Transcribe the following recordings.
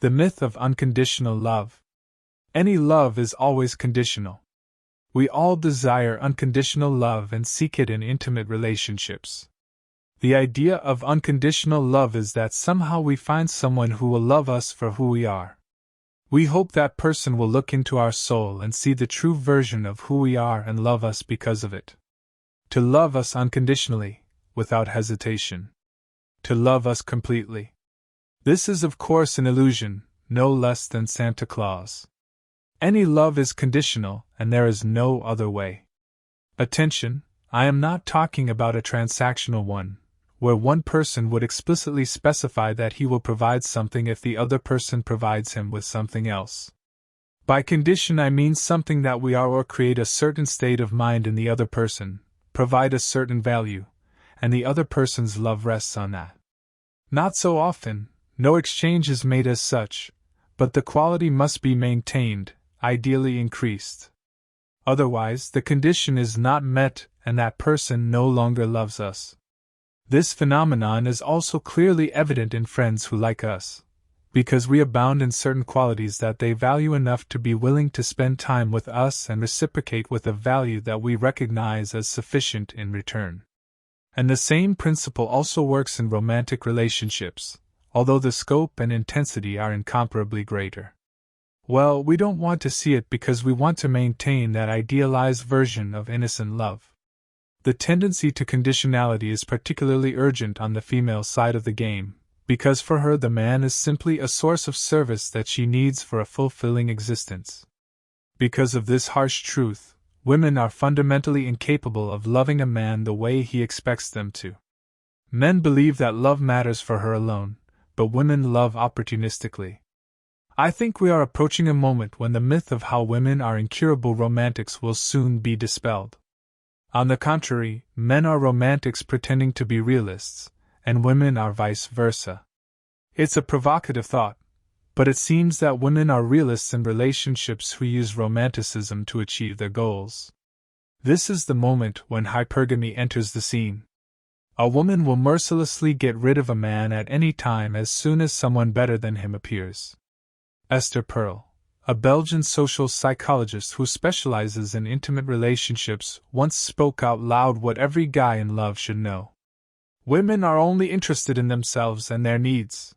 The myth of unconditional love. Any love is always conditional. We all desire unconditional love and seek it in intimate relationships. The idea of unconditional love is that somehow we find someone who will love us for who we are. We hope that person will look into our soul and see the true version of who we are and love us because of it. To love us unconditionally, without hesitation. To love us completely. This is, of course, an illusion, no less than Santa Claus. Any love is conditional, and there is no other way. Attention, I am not talking about a transactional one, where one person would explicitly specify that he will provide something if the other person provides him with something else. By condition I mean something that we are or create a certain state of mind in the other person, provide a certain value, and the other person's love rests on that. Not so often, no exchange is made as such, but the quality must be maintained, ideally increased. Otherwise, the condition is not met and that person no longer loves us. This phenomenon is also clearly evident in friends who like us, because we abound in certain qualities that they value enough to be willing to spend time with us and reciprocate with a value that we recognize as sufficient in return. And the same principle also works in romantic relationships, although the scope and intensity are incomparably greater. Well, we don't want to see it because we want to maintain that idealized version of innocent love. The tendency to conditionality is particularly urgent on the female side of the game, because for her the man is simply a source of service that she needs for a fulfilling existence. Because of this harsh truth, women are fundamentally incapable of loving a man the way he expects them to. Men believe that love matters for her alone, but women love opportunistically. I think we are approaching a moment when the myth of how women are incurable romantics will soon be dispelled. On the contrary, men are romantics pretending to be realists, and women are vice versa. It's a provocative thought, but it seems that women are realists in relationships who use romanticism to achieve their goals. This is the moment when hypergamy enters the scene. A woman will mercilessly get rid of a man at any time as soon as someone better than him appears. Esther Perel, a Belgian social psychologist who specializes in intimate relationships, once spoke out loud what every guy in love should know. Women are only interested in themselves and their needs.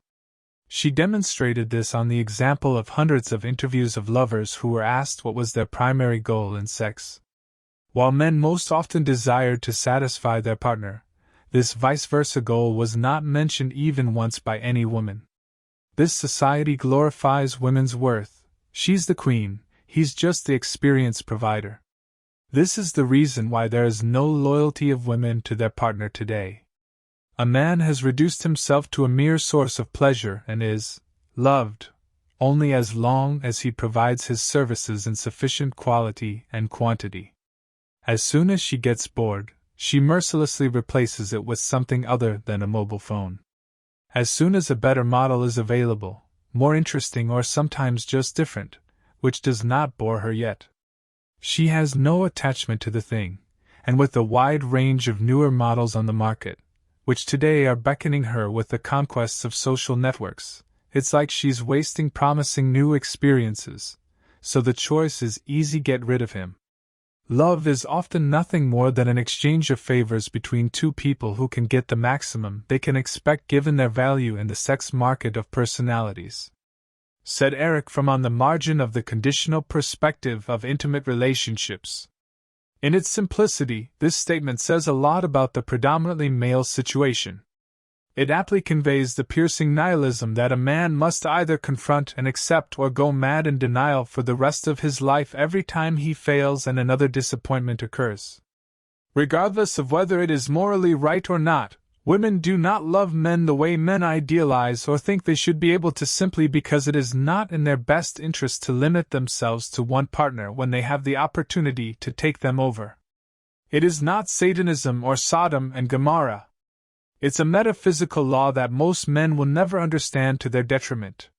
She demonstrated this on the example of hundreds of interviews of lovers who were asked what was their primary goal in sex. While men most often desired to satisfy their partner, this vice versa goal was not mentioned even once by any woman. This society glorifies women's worth. She's the queen, he's just the experience provider. This is the reason why there is no loyalty of women to their partner today. A man has reduced himself to a mere source of pleasure and is loved only as long as he provides his services in sufficient quality and quantity. As soon as she gets bored, she mercilessly replaces it with something other than a mobile phone. As soon as a better model is available, more interesting or sometimes just different, which does not bore her yet, she has no attachment to the thing, and with the wide range of newer models on the market, which today are beckoning her with the conquests of social networks, it's like she's wasting promising new experiences, so the choice is easy: get rid of him. Love is often nothing more than an exchange of favors between two people who can get the maximum they can expect given their value in the sex market of personalities. Said Eric from on the margin of the conditional perspective of intimate relationships. In its simplicity, this statement says a lot about the predominantly male situation. It aptly conveys the piercing nihilism that a man must either confront and accept or go mad in denial for the rest of his life every time he fails and another disappointment occurs. Regardless of whether it is morally right or not, women do not love men the way men idealize or think they should be able to, simply because it is not in their best interest to limit themselves to one partner when they have the opportunity to take them over. It is not Satanism or Sodom and Gomorrah. It's a metaphysical law that most men will never understand to their detriment.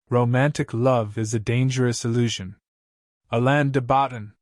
Romantic love is a dangerous illusion. Alain de Botton,